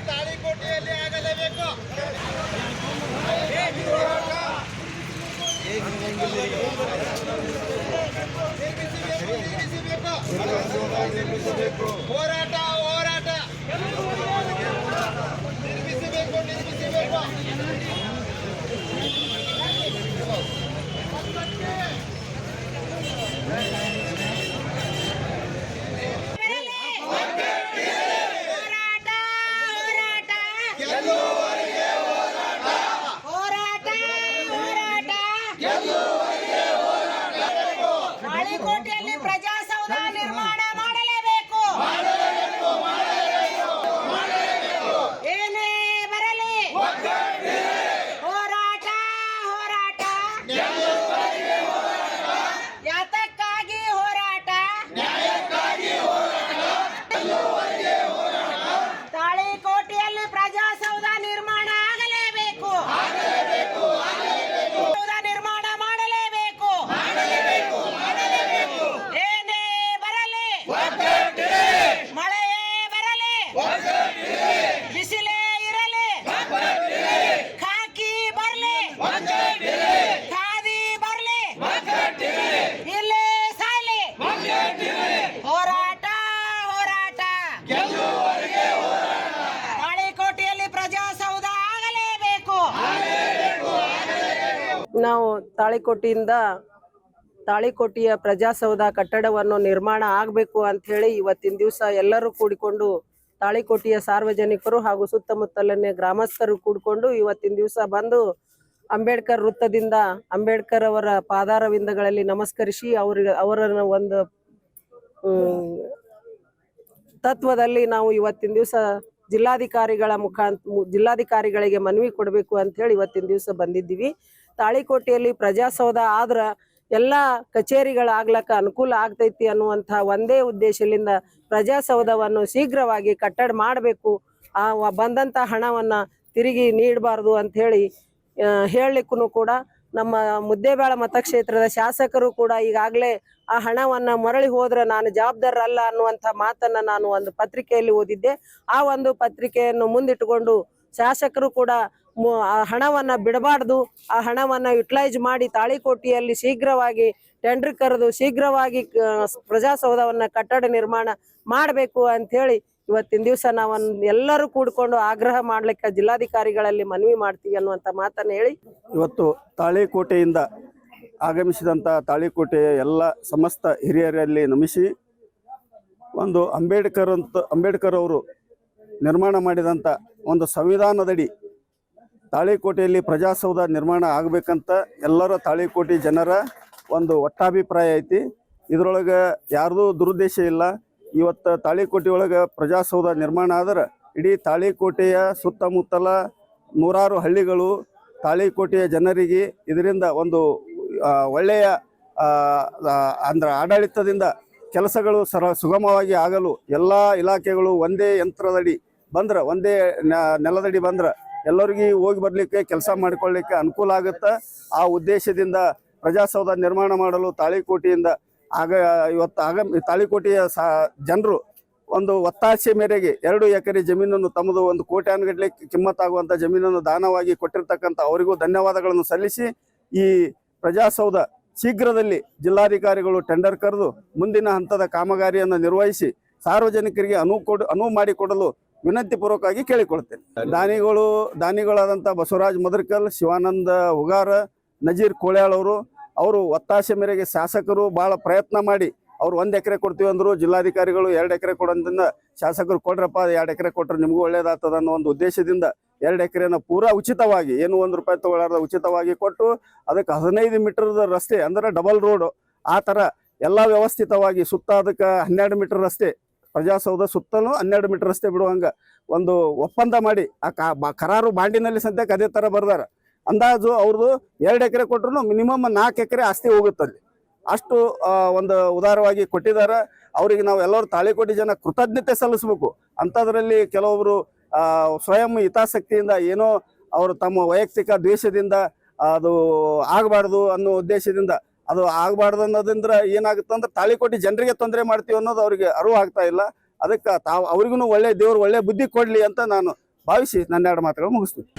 ತಾಳಿಕೋಟೆಯಲ್ಲಿ ಆಗಲೇಬೇಕು. ಹೋರಾಟ ಹೋರಾಟ ನಿರ್ಮಿಸಬೇಕು ನಿರ್ಮಿಸಬೇಕು. ತಾಳಿಕೋಟೆಯಲ್ಲಿ ಪ್ರಜಾಸೌಧ ನಿರ್ಮಾಣ ಮಾಡಲೇಬೇಕು. ಏನೇ ಬರಲಿ ಹೋರಾಟ ಹೋರಾಟ. ಯಾತಕ್ಕಾಗಿ ಹೋರಾಟ? ತಾಳಿಕೋಟೆಯಲ್ಲಿ ಪ್ರಜಾಸೌಧ ನಿರ್ಮಾಣ ಆಗಲೇಬೇಕು. ನಿರ್ಮಾಣ ಮಾಡಲೇಬೇಕು. ಏನೇ ಬರಲಿ ಮಳೆಯೇ ಬರಲಿ ಬಿಸಿಲೇ ಇರಲಿ ಖಾಕಿ ಬರ್ಲಿ ಖಾದಿ ಬರ್ಲಿ ಇಲ್ಲೇ ಸಾಲಿ ಹೋರಾಟ ಹೋರಾಟ. ತಾಳಿಕೋಟೆಯಲ್ಲಿ ಪ್ರಜಾಸೌಧ ಆಗಲೇಬೇಕು. ನಾವು ತಾಳಿಕೋಟೆಯ ಪ್ರಜಾಸೌಧ ಕಟ್ಟಡವನ್ನು ನಿರ್ಮಾಣ ಆಗಬೇಕು ಅಂತ ಹೇಳಿ ಇವತ್ತಿನ ದಿವಸ ಎಲ್ಲರೂ ಕೂಡಿಕೊಂಡು ತಾಳಿಕೋಟೆಯ ಸಾರ್ವಜನಿಕರು ಹಾಗೂ ಸುತ್ತಮುತ್ತಲಿನ ಗ್ರಾಮಸ್ಥರು ಕೂಡಿಕೊಂಡು ಇವತ್ತಿನ ದಿವಸ ಬಂದು ಅಂಬೇಡ್ಕರ್ ವೃತ್ತದಿಂದ ಅಂಬೇಡ್ಕರ್ ಅವರ ಪಾದಾರವಿಂದಗಳಲ್ಲಿ ನಮಸ್ಕರಿಸಿ ಅವರನ್ನು ಒಂದು ತತ್ವದಲ್ಲಿ ನಾವು ಇವತ್ತಿನ ದಿವಸ ಜಿಲ್ಲಾಧಿಕಾರಿಗಳಿಗೆ ಮನವಿ ಕೊಡಬೇಕು ಅಂತ ಹೇಳಿ ಇವತ್ತಿನ ದಿವಸ ಬಂದಿದ್ದೀವಿ. ತಾಳಿಕೋಟೆಯಲ್ಲಿ ಪ್ರಜಾಸೌಧ ಆದ್ರ ಎಲ್ಲ ಕಚೇರಿಗಳಾಗ್ಲಕ್ಕ ಅನುಕೂಲ ಆಗ್ತೈತಿ ಅನ್ನುವಂಥ ಒಂದೇ ಉದ್ದೇಶದಿಂದ ಪ್ರಜಾಸೌಧವನ್ನು ಶೀಘ್ರವಾಗಿ ಕಟ್ಟಡ ಮಾಡಬೇಕು. ಬಂದಂಥ ಹಣವನ್ನ ತಿರುಗಿ ನೀಡಬಾರ್ದು ಅಂತ ಹೇಳಿ ಹೇಳಲಿಕ್ಕೂ ಕೂಡ ನಮ್ಮ ಮುದ್ದೇಬೇಳ ಮತಕ್ಷೇತ್ರದ ಶಾಸಕರು ಕೂಡ ಈಗಾಗಲೇ ಆ ಹಣವನ್ನ ಮರಳಿ ಹೋದ್ರೆ ನಾನು ಜವಾಬ್ದಾರಲ್ಲ ಅನ್ನುವಂಥ ಮಾತನ್ನ ನಾನು ಒಂದು ಪತ್ರಿಕೆಯಲ್ಲಿ ಓದಿದ್ದೆ. ಆ ಒಂದು ಪತ್ರಿಕೆಯನ್ನು ಮುಂದಿಟ್ಟುಕೊಂಡು ಶಾಸಕರು ಕೂಡ ಆ ಹಣವನ್ನ ಬಿಡಬಾರ್ದು, ಆ ಹಣವನ್ನ ಯುಟಿಲೈಸ್ ಮಾಡಿ ತಾಳಿಕೋಟೆಯಲ್ಲಿ ಶೀಘ್ರವಾಗಿ ಟೆಂಡರ್ ಕರೆದು ಶೀಘ್ರವಾಗಿ ಪ್ರಜಾಸೌಧವನ್ನ ಕಟ್ಟಡ ನಿರ್ಮಾಣ ಮಾಡಬೇಕು ಅಂತ ಹೇಳಿ ಇವತ್ತಿನ ದಿವಸ ನಾವು ಎಲ್ಲರೂ ಕೂಡ್ಕೊಂಡು ಆಗ್ರಹ ಮಾಡ್ಲಿಕ್ಕೆ ಜಿಲ್ಲಾಧಿಕಾರಿಗಳಲ್ಲಿ ಮನವಿ ಮಾಡ್ತೀವಿ ಅನ್ನುವಂಥ ಮಾತನ್ನ ಹೇಳಿ ಇವತ್ತು ತಾಳಿಕೋಟೆಯಿಂದ ಆಗಮಿಸಿದಂಥ ತಾಳಿಕೋಟೆಯ ಎಲ್ಲ ಸಮಸ್ತ ಹಿರಿಯರಲ್ಲಿ ನಮಿಸಿ ಒಂದು ಅಂಬೇಡ್ಕರ್ ಅವರು ನಿರ್ಮಾಣ ಮಾಡಿದಂಥ ಒಂದು ಸಂವಿಧಾನದಡಿ ತಾಳಿಕೋಟೆಯಲ್ಲಿ ಪ್ರಜಾಸೌಧ ನಿರ್ಮಾಣ ಆಗಬೇಕಂತ ಎಲ್ಲರ ತಾಳಿಕೋಟೆ ಜನರ ಒಂದು ಒಟ್ಟಾಭಿಪ್ರಾಯ ಐತಿ. ಇದರೊಳಗೆ ಯಾರ್ದು ದುರುದ್ದೇಶ ಇಲ್ಲ. ಇವತ್ತು ತಾಳಿಕೋಟೆ ಒಳಗೆ ಪ್ರಜಾಸೌಧ ನಿರ್ಮಾಣ ಆದ್ರೆ ಇಡೀ ತಾಳಿಕೋಟೆಯ ಸುತ್ತಮುತ್ತಲ ನೂರಾರು ಹಳ್ಳಿಗಳು ತಾಳಿಕೋಟೆಯ ಜನರಿಗೆ ಇದರಿಂದ ಒಂದು ಒಳ್ಳೆಯ ಅಂದ್ರೆ ಆಡಳಿತದಿಂದ ಕೆಲಸಗಳು ಸುಗಮವಾಗಿ ಆಗಲು ಎಲ್ಲ ಇಲಾಖೆಗಳು ಒಂದೇ ಯಂತ್ರದಡಿ ಬಂದ್ರೆ, ಒಂದೇ ನೆಲದಡಿ ಬಂದ್ರೆ ಎಲ್ಲರಿಗೂ ಹೋಗಿ ಬರಲಿಕ್ಕೆ ಕೆಲಸ ಮಾಡಿಕೊಳ್ಳಲಿಕ್ಕೆ ಅನುಕೂಲ ಆಗುತ್ತೆ. ಆ ಉದ್ದೇಶದಿಂದ ಪ್ರಜಾಸೌಧ ನಿರ್ಮಾಣ ಮಾಡಲು ತಾಳಿಕೋಟೆಯಿಂದ ತಾಳಿಕೋಟೆಯ ಜನರು ಒಂದು ಒತ್ತಾಸೆ ಮೇರೆಗೆ 2 ಎಕರೆ ಜಮೀನನ್ನು ತಮ್ಮದು ಒಂದು ಕೋಟ್ಯಾನುಗಟ್ಟಲೆ ಕಿಮ್ಮತ್ತಾಗುವಂಥ ಜಮೀನನ್ನು ದಾನವಾಗಿ ಕೊಟ್ಟಿರ್ತಕ್ಕಂಥ ಅವರಿಗೂ ಧನ್ಯವಾದಗಳನ್ನು ಸಲ್ಲಿಸಿ ಈ ಪ್ರಜಾಸೌಧ ಶೀಘ್ರದಲ್ಲಿ ಜಿಲ್ಲಾಧಿಕಾರಿಗಳು ಟೆಂಡರ್ ಕರೆದು ಮುಂದಿನ ಹಂತದ ಕಾಮಗಾರಿಯನ್ನು ನಿರ್ವಹಿಸಿ ಸಾರ್ವಜನಿಕರಿಗೆ ಅನುವು ಮಾಡಿಕೊಡಲು ವಿನಂತಿ ಪೂರ್ವಕವಾಗಿ ಕೇಳಿಕೊಳ್ತೇನೆ. ದಾನಿಗಳಾದಂಥ ಬಸವರಾಜ್ ಮದರ್ಕಲ್, ಶಿವಾನಂದ ಉಗಾರ, ನಜೀರ್ ಕೋಳ್ಯಾಳ್ ಅವರು ಒತ್ತಾಸೆ ಮೇರೆಗೆ ಶಾಸಕರು ಭಾಳ ಪ್ರಯತ್ನ ಮಾಡಿ ಅವ್ರು 1 ಎಕರೆ ಕೊಡ್ತೀವಿ ಅಂದರು. ಜಿಲ್ಲಾಧಿಕಾರಿಗಳು 2 ಎಕರೆ ಕೊಡೋದ್ರಿಂದ ಶಾಸಕರು ಕೊಡ್ರಪ್ಪ 2 ಎಕರೆ ಕೊಟ್ಟರೆ ನಿಮಗೂ ಒಳ್ಳೇದಾಗ್ತದ ಅನ್ನೋ ಒಂದು ಉದ್ದೇಶದಿಂದ 2 ಎಕರೆನ ಪೂರಾ ಉಚಿತವಾಗಿ, ಏನು 1 ರೂಪಾಯಿ ತಗೊಳ್ಳಾರ್ದ ಉಚಿತವಾಗಿ ಕೊಟ್ಟು ಅದಕ್ಕೆ 15 ಮೀಟರ್ದ ರಸ್ತೆ ಅಂದ್ರೆ ಡಬಲ್ ರೋಡ್ ಆ ಥರ ಎಲ್ಲ ವ್ಯವಸ್ಥಿತವಾಗಿ ಸುತ್ತ ಅದಕ್ಕೆ 12 ಮೀಟರ್ ರಸ್ತೆ, ಪ್ರಜಾಸೌಧ ಸುತ್ತಲೂ 12 ಮೀಟರ್ ರಸ್ತೆ ಬಿಡುವಂಗ ಒಂದು ಒಪ್ಪಂದ ಮಾಡಿ ಆ ಕರಾರು ಬಾಂಡಿನಲ್ಲಿ ಸದ್ಯಕ್ಕೆ ಅದೇ ಥರ ಬರ್ದಾರ. ಅಂದಾಜು ಅವ್ರದ್ದು 2 ಎಕರೆ ಕೊಟ್ಟರು ಮಿನಿಮಮ್ 4 ಎಕರೆ ಆಸ್ತಿ ಹೋಗುತ್ತಲ್ಲಿ, ಅಷ್ಟು ಒಂದು ಉದಾರವಾಗಿ ಕೊಟ್ಟಿದ್ದಾರೆ. ಅವರಿಗೆ ನಾವು ಎಲ್ಲರೂ ತಾಳಿಕೋಟೆ ಜನ ಕೃತಜ್ಞತೆ ಸಲ್ಲಿಸಬೇಕು. ಅಂಥದ್ರಲ್ಲಿ ಕೆಲವೊಬ್ರು ಸ್ವಯಂ ಹಿತಾಸಕ್ತಿಯಿಂದ ಏನೋ ಅವರು ತಮ್ಮ ವೈಯಕ್ತಿಕ ದ್ವೇಷದಿಂದ ಅದು ಆಗಬಾರ್ದು ಅನ್ನೋ ಉದ್ದೇಶದಿಂದ ಅದು ಆಗಬಾರ್ದು ಅನ್ನೋದ್ರಿಂದ ಏನಾಗುತ್ತೆ ಅಂದ್ರೆ ತಾಳಿಕೋಟೆ ಜನರಿಗೆ ತೊಂದರೆ ಮಾಡ್ತೀವಿ ಅನ್ನೋದು ಅವರಿಗೆ ಅರಿವು ಆಗ್ತಾ ಇಲ್ಲ. ಅದಕ್ಕೆ ತಾವು ಅವ್ರಿಗೂ ಒಳ್ಳೆ ದೇವರು ಒಳ್ಳೆ ಬುದ್ಧಿ ಕೊಡ್ಲಿ ಅಂತ ನಾನು ಭಾವಿಸಿ ನನ್ನ ಎರಡು ಮಾತುಗಳು ಮುಗಿಸ್ತೀನಿ.